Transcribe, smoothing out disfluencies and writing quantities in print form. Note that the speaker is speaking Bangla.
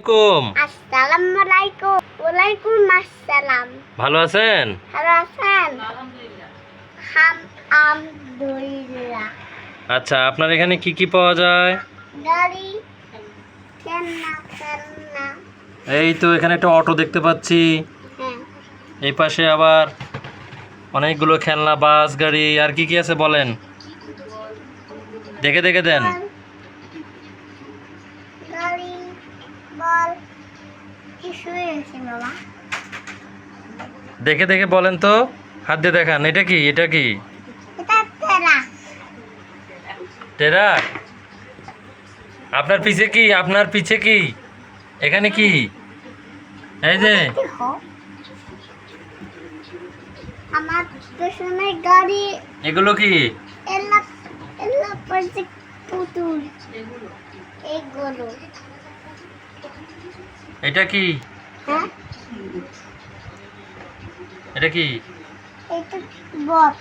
আলাইকুম। আসসালামু আলাইকুম। ওয়ালাইকুম আসসালাম। ভালো আছেন? ভালো আছেন? আলহামদুলিল্লাহ। আচ্ছা, আপনার এখানে কি কি পাওয়া যায়? গাড়ি, খেলনা। এই তো এখানে একটা অটো দেখতে পাচ্ছি। হ্যাঁ, এই পাশে আবার অনেকগুলো খেলনা, বাস, গাড়ি। আর কি কি আছে বলেন, দেখে দেখে দেন। গাড়ি, বল, কিছুই আছে বাবা। দেখে দেখে বলেন তো, হাত দিয়ে দেখান। এটা কি? এটা কি এটা তেরা। টেরাক? আপনার পিছে কি? আপনার পিছে কি? এখানে কি? এই যে দেখো, আমার পেছনে গাড়ি। এগুলো কি? এলা এলা পড়ছে পুতুল। এগুলো। এটা কি? হ্যাঁ, এটা কি? এটা বট।